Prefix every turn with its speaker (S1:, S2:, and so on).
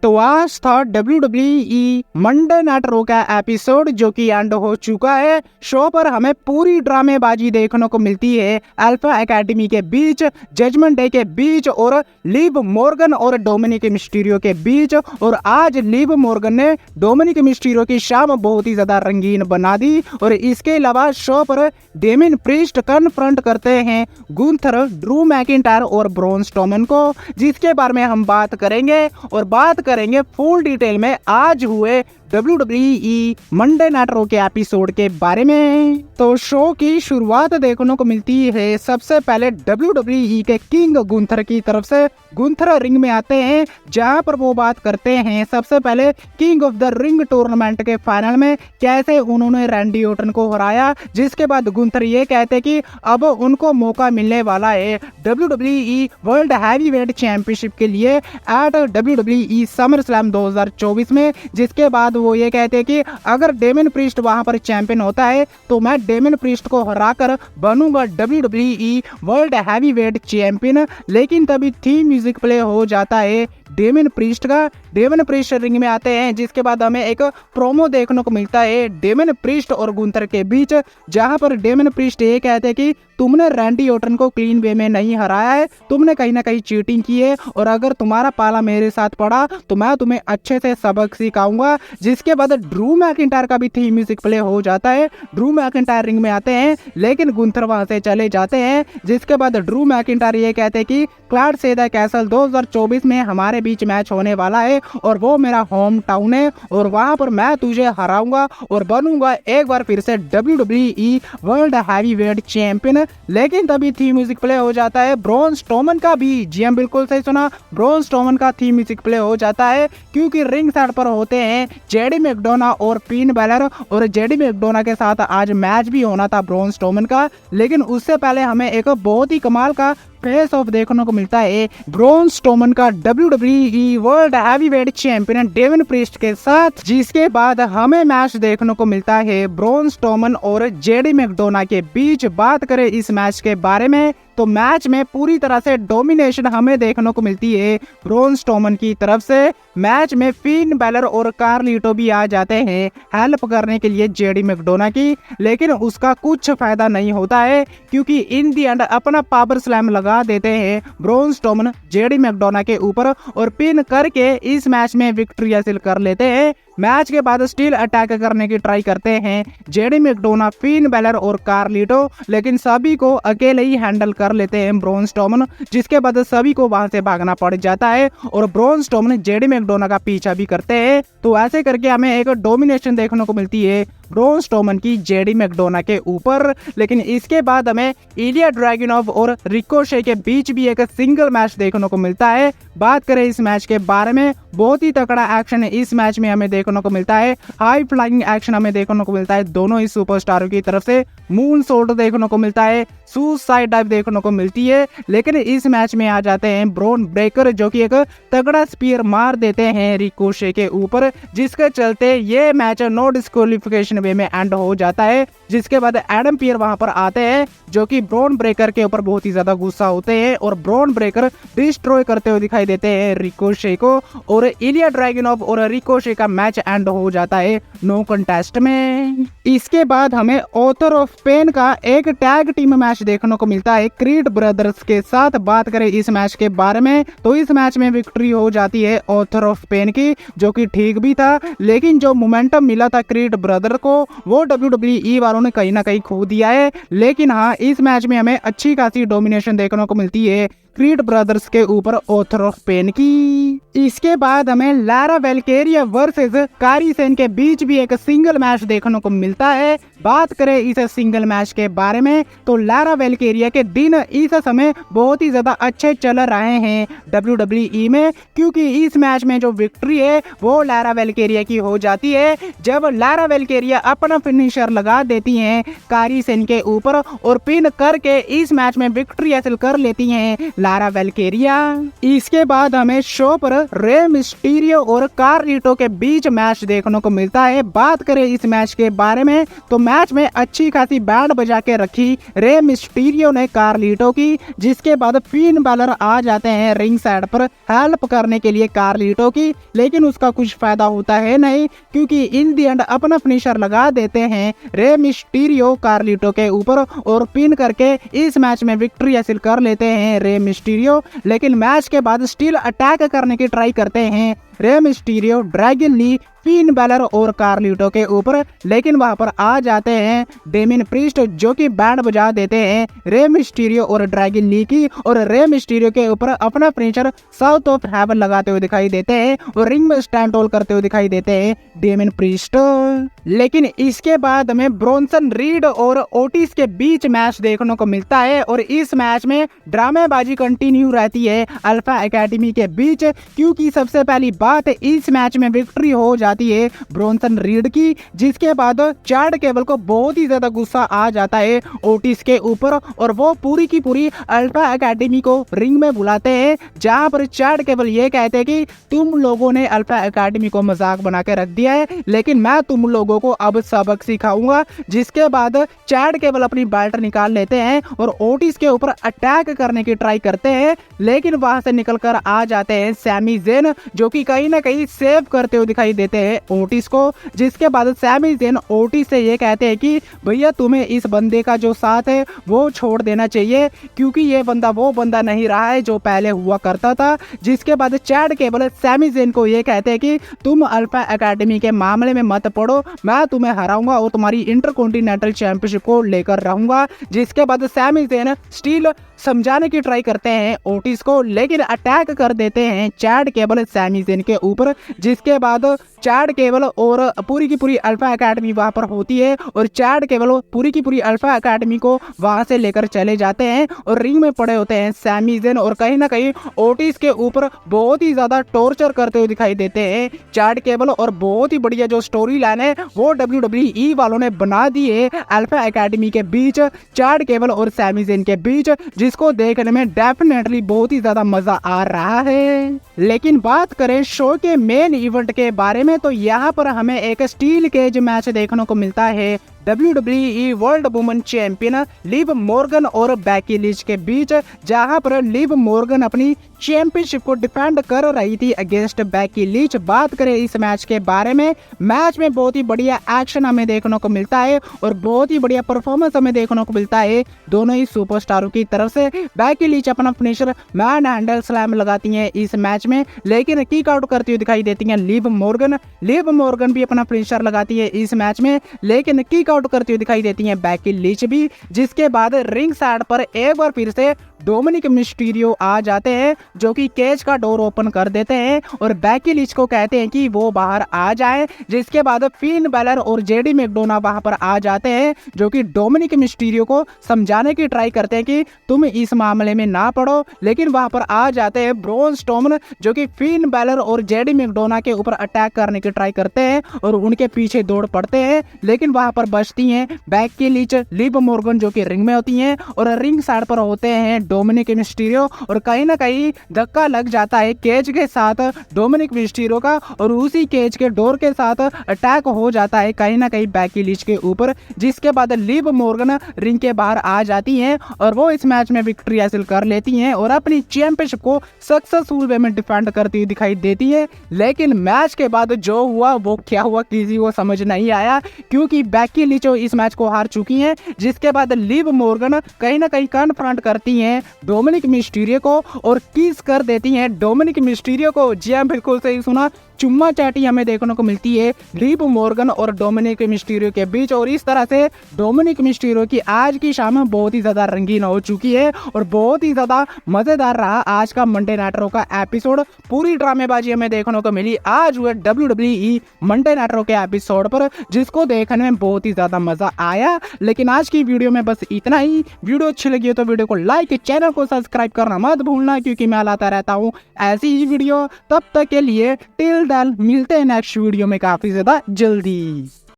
S1: तो आज था WWE मंडे नाइट रॉ का एपिसोड जो कि एंड हो चुका है। शो पर हमें पूरी ड्रामेबाजी देखने को मिलती है अल्फा एकेडमी के बीच, जजमेंट डे के बीच और लिव मॉर्गन और डोमिनिक मिस्टीरियो के बीच। और आज लिव मॉर्गन ने डोमिनिक मिस्टीरियो की शाम बहुत ही ज्यादा रंगीन बना दी। और इसके अलावा शो पर डेमिन प्रीस्ट कन्फ्रंट करते हैं गुंथर, ड्रू मैकिंटायर और ब्रॉन स्ट्रोमन को, जिसके बारे में हम बात करेंगे और बात करेंगे फुल डिटेल में आज हुए WWE मंडे नाइट रॉ के एपिसोड के बारे में। तो शो की शुरुआत देखने को मिलती है सबसे पहले WWE के किंग गुंथर की तरफ से। गुंथर रिंग में आते हैं जहां पर वो बात करते हैं सबसे पहले king of the ring tournament के फाइनल में कैसे उन्होंने रैंडी ऑर्टन को हराया, जिसके बाद गुंथर ये कहते कि अब उनको मौका मिलने वाला है WWE वर्ल्ड हैवीवेट चैंपियनशिप के लिए एट WWE समर स्लैम 2024 में। जिसके बाद वो ये कहते कि अगर डेमिन प्रीस्ट वहां पर चैंपियन होता है तो मैं डेमिन प्रीस्ट को हराकर बनूंगा WWE वर्ल्ड हैवीवेट चैंपियन। लेकिन तभी थीम म्यूजिक प्ले हो जाता है डेमिन प्रीस्ट का। डेमिन प्रीस्ट रिंग में आते हैं, जिसके बाद हमें एक प्रोमो देखने को मिलता है डेमिन प्रीस्ट और गुंथर के बीच, जहां पर डेमिन प्रीस्ट ये कहते हैं कि तुमने रैंडी ऑर्टन को क्लीन वे में नहीं हराया है, तुमने कहीं ना कहीं चीटिंग की है और अगर तुम्हारा पाला मेरे साथ पड़ा तो मैं तुम्हें अच्छे से सबक सिखाऊंगा। जिसके बाद ड्रू मैकिंटायर का भी थीम म्यूजिक प्ले हो जाता है। ड्रू मैकिंटायर रिंग में आते हैं लेकिन गुंथर वहां से चले जाते हैं। जिसके बाद ड्रू मैकिंटायर ये कहते हैं कि क्लाश एट द कैसल 2024 में हमारे बीच मैच होने वाला है और वो मेरा होम टाउन है और वहां पर मैं तुझे हराऊंगा और बनूंगा एक बार फिर से WWE वर्ल्ड हैवीवेट चैंपियन। लेकिन तभी थीम म्यूजिक प्ले हो जाता है ब्रॉन स्ट्रोमन का भी। जी हम बिल्कुल सही सुना, ब्रॉन स्ट्रोमन का थीम म्यूजिक प्ले हो जाता है क्योंकि रिंग साइड पर होते हैं जेडी मैकडोना और फिन बैलर। और जेडी मैकडोना के साथ आज मैच भी होना था ब्रॉन स्ट्रोमन का, लेकिन उससे पहले हमें एक बहुत ही कमाल का फेस ऑफ देखने को मिलता है ब्रॉन स्ट्रोमन का WWE world heavyweight champion Damian Priest के साथ। जिसके बाद हमें मैच देखने को मिलता है ब्रॉन स्ट्रोमन और जेडी मैकडोना के बीच। बात करें इस मैच के बारे में तो मैच में पूरी तरह से डोमिनेशन हमें देखने को मिलती है ब्रॉन स्ट्रोमन की तरफ से। मैच में फिन बैलर और कार्लिटो भी आ जाते हैं हेल्प करने के लिए जेडी मैकडोना की, लेकिन उसका कुछ फायदा नहीं होता है क्योंकि इन दी एंड अपना पावर स्लैम लगा देते हैं ब्रॉन स्ट्रोमन जेडी मैकडोना के ऊपर और पिन करके इस मैच में विक्ट्री हासिल कर लेते हैं। मैच के बाद स्टील अटैक करने की ट्राई करते हैं जेडी मैकडोना, फिन बैलर और कार्लिटो, लेकिन सभी को अकेले ही हैंडल कर लेते हैं ब्रॉन स्ट्रोमन। जिसके बाद सभी को वहां से भागना पड़ जाता है और ब्रॉन स्ट्रोमन जेडी मैकडोना का पीछा भी करते हैं। तो ऐसे करके हमें एक डोमिनेशन देखने को मिलती है ब्रॉन स्ट्रोमन की जेडी मैकडोना के ऊपर। लेकिन इसके बाद हमें इलिया ड्रैगुनोव और रिकोशे के बीच भी एक सिंगल मैच देखने को मिलता है। बात करें इस मैच के बारे में, बहुत ही तगड़ा एक्शन इस मैच में हमें देखने को मिलता है। हाई फ्लाइंग एक्शन हमें देखने को मिलता है दोनों ही सुपरस्टारों की तरफ से। मून सॉल्ट देखने को मिलता है, सुसाइड डाइव देखने को मिलती है। लेकिन इस मैच में आ जाते हैं ब्रॉन ब्रेकर जो कि एक तगड़ा स्पीयर मार देते हैं रिकोशे के ऊपर, जिसके चलते ये मैच नो डिस्क्वालिफिकेशन वे में एंड हो जाता है। जिसके बाद एडम पियर वहां पर आते हैं जो कि ब्रॉन ब्रेकर के ऊपर बहुत ही ज्यादा गुस्सा होते हैं और ब्रॉन ब्रेकर डिस्ट्रॉय करते हुए दिखाई देते हैं रिकोशे को और इलिया ड्रैगुनोव और रिकोशे का मैच एंड हो जाता है नो कंटेस्ट में। इसके बाद हमें ऑथर ऑफ पेन का एक टैग टीम मैच देखने को मिलता है क्रीड ब्रदर्स के साथ। बात करें इस मैच के बारे में तो इस मैच में विक्ट्री हो जाती है ऑथर ऑफ पेन की, जो कि ठीक भी था, लेकिन जो मोमेंटम मिला था क्रीड ब्रदर को वो WWE वालों ने कहीं ना कहीं खो दिया है। लेकिन हाँ, इस मैच में हमें अच्छी खासी डोमिनेशन देखने को मिलती है क्रीड ब्रदर्स के ऊपर ऑथर ऑफ पेन की। इसके बाद हमें लारा वेल्केरिया वर्सेस कारी सेन के बीच भी एक सिंगल मैच देखने को मिलता है। बात करें इस सिंगल मैच के बारे में तो लारा वेल्केरिया के दिन इस समय बहुत ही ज्यादा अच्छे चल रहे हैं WWE में, क्योंकि इस मैच में जो विक्ट्री है वो लारा वेल्केरिया की हो जाती है जब लारा वेल्केरिया अपना फिनिशर लगा देती हैं कारी सेन के ऊपर और पिन करके इस मैच में विक्ट्री हासिल कर लेती हैं लारा वेल्केरिया। इसके बाद हमें शो पर रे मिस्टीरियो और कार्लिटो के बीच मैच देखने को मिलता है। बात करें इस मैच के बारे में तो मैच में अच्छी खासी बैंड बजा के रखी रे मिस्टीरियो ने कार्लिटो की, जिसके बाद फिन बैलर आ जाते हैं रिंग साइड पर हेल्प करने के लिए कार्लिटो की, लेकिन उसका कुछ फायदा होता है नहीं क्योंकि इन दी एंड अपना फिनिशर लगा देते हैं रे मिस्टीरियो कार्लिटो के ऊपर और पिन करके इस मैच में विक्ट्री हासिल कर लेते हैं रे मिस्टीरियो। लेकिन मैच के बाद स्टिल अटैक करने की ट्राई करते हैं Rey Mysterio, Dragon Lee, Finn Balor और कार्लिटो के ऊपर, लेकिन वहां पर आ जाते हैं डेमियन प्रीस्ट जो कि बैंड बजा देते हैं रे मिस्टीरियो और ड्रैगन ली की, और रे मिस्टीरियो के ऊपर अपना फिनिशर साउथ ऑफ हेवन लगाते हुए दिखाई देते हैं और रिंग में स्टैंड होल्ड करते हुए दिखाई देते हैं डेमियन प्रीस्ट। लेकिन इसके बाद हमें ब्रॉन्सन रीड और ओटिस के बीच मैच देखने को मिलता है और इस मैच में ड्रामेबाजी कंटिन्यू रहती है अल्फा एकेडमी के बीच, क्योंकि सबसे पहली बात इस मैच में विक्ट्री हो जाती है ब्रॉन्सन रीड की, जिसके बाद चैड केबल को बहुत ही ज्यादा गुस्सा आ जाता है ओटिस के ऊपर और वो पूरी की पूरी अल्फा एकेडमी को रिंग में बुलाते हैं, जहां पर चैड केबल ये कहते हैं कि तुम लोगों ने अल्फा एकेडमी को मजाक बना के रख दिया है, लेकिन मैं तुम लोगों को अब सबक सिखाऊंगा। जिसके बाद चैड केबल अपनी बेल्ट निकाल लेते हैं और ओटिस के ऊपर अटैक करने की ट्राई करते हैं, लेकिन वहां से निकलकर आ जाते हैं सैमी ज़ेन जो कि कहीं ना कहीं सेव करते हुए दिखाई देते हैं ओटिस को। जिसके बाद सैमी ज़ेन ओटिस से ये कहते हैं कि भैया तुम्हें इस बंदे का जो साथ है वो छोड़ देना चाहिए क्योंकि ये बंदा वो बंदा नहीं रहा है जो पहले हुआ करता था। जिसके बाद चैड केबल सैमी ज़ेन को ये कहते हैं कि तुम अल्फा एकेडमी के मामले में मत पड़ो, मैं तुम्हें हराऊंगा और तुम्हारी इंटरकॉन्टिनेंटल चैंपियनशिप को लेकर रहूंगा। जिसके बाद सैमी ज़ेन स्टील समझाने की ट्राई करते हैं ओटिस को, लेकिन अटैक कर देते हैं चैड केबल सैमी ज़ेन के ऊपर। जिसके बाद चैड केबल और पूरी की पूरी अल्फा एकेडमी वहां पर होती है और चैड केबल पूरी की पूरी अल्फा एकेडमी को वहां से लेकर चले जाते हैं और रिंग में पड़े होते हैं सैमी ज़ेन और कहीं ना कहीं ओटिस के ऊपर बहुत ही ज्यादा टॉर्चर करते हुए दिखाई देते हैं चैड केबल। और बहुत ही बढ़िया जो स्टोरी लाइन है वो WWE वालों ने बना दी है अल्फा एकेडमी के बीच, चैड केबल और सैमी ज़ेन के बीच, जिसको देखने में डेफिनेटली बहुत ही ज्यादा मजा आ रहा है। लेकिन बात करें शो के मेन इवेंट के बारे में तो यहाँ पर हमें एक स्टील केज मैच देखने को मिलता है WWE world women champion Liv Morgan और बैकी लिंच के बीच, जहां पर लिव मॉर्गन अपनी चैंपियनशिप को डिफेंड कर रही थी अगेंस्ट बैकी लिंच। बात करें इस मैच के बारे में, मैच में बहुत ही बढ़िया एक्शन हमें देखने को मिलता है और बहुत ही बढ़िया परफॉर्मेंस हमें देखने को मिलता है दोनों ही सुपरस्टारों की तरफ से। बैकी लिंच अपना फिनिशर मैन हैंडल स्लैम लगाती हैं इस मैच में, लेकिन किक आउट करती हुई दिखाई देती हैं लिव मॉर्गन। लिव मॉर्गन भी अपना फिनिशर लगाती है इस मैच में, लेकिन किक आउट करती हुई दिखाई देती हैं बैकी लिंच भी। जिसके बाद रिंग साइड पर एक बार फिर से डोमिनिक मिस्टीरियो आ जाते हैं जो कि केज का डोर ओपन कर देते हैं और बैकी लिंच को कहते हैं कि वो बाहर आ जाए। जिसके बाद फिन बैलर और जेडी मैकडोना वहां पर आ जाते हैं जो कि डोमिनिक मिस्टीरियो को समझाने की ट्राई करते हैं कि तुम इस मामले में ना पड़ो, लेकिन वहां पर आ जाते हैं ब्रॉन स्ट्रोमन जो कि फिन बैलर और जेडी मैकडोना के ऊपर अटैक करने की ट्राई करते हैं और उनके पीछे दौड़ पड़ते हैं, लेकिन वहां पर बचती हैं बैकी लिंच, लिव मॉर्गन जो कि रिंग में होती हैं और रिंग साइड पर होते हैं डोमिनिक मिस्टीरियो और कहीं ना कहीं धक्का लग जाता है केज के साथ डोमिनिक मिस्टीरियो का और उसी केज के डोर के साथ अटैक हो जाता है कहीं ना कहीं बैकी लिंच के ऊपर। जिसके बाद लिव मॉर्गन रिंग के बाहर आ जाती हैं और वो इस मैच में विक्ट्री हासिल कर लेती हैं और अपनी चैंपियनशिप को सक्सेसफुल वे में डिफेंड करती हुई दिखाई देती है। लेकिन मैच के बाद जो हुआ वो क्या हुआ किसी को समझ नहीं आया क्योंकि बैकी लिंच इस मैच को हार चुकी हैं। जिसके बाद लिव मॉर्गन कहीं ना कहीं कन्फ्रंट करती हैं डोमिनिक मिस्टीरियो को और किस कर देती हैं डोमिनिक मिस्टीरियो को। जी हां, बिल्कुल सही सुना, चुम्मा चाटी हमें देखने को मिलती है लिव मॉर्गन और डोमिनिक मिस्टीरियो के बीच और इस तरह से डोमिनिक मिस्टीरियो की आज की शाम बहुत ही ज्यादा रंगीन हो चुकी है और बहुत ही ज्यादा मजेदार रहा आज का मंडे नाइट रॉ का एपिसोड। पूरी ड्रामेबाजी हमें देखने को मिली आज हुए WWE मंडे नाइट रॉ के एपिसोड पर, जिसको देखने में बहुत ही ज्यादा मजा आया। लेकिन आज की वीडियो में बस इतना ही। वीडियो अच्छी लगी हो तो वीडियो को लाइक, चैनल को सब्सक्राइब करना मत भूलना क्योंकि मैं लाता रहता हूँ ऐसी ही वीडियो। तब तक के लिए टिल देन मिलते हैं नेक्स्ट वीडियो में काफी ज्यादा जल्दी।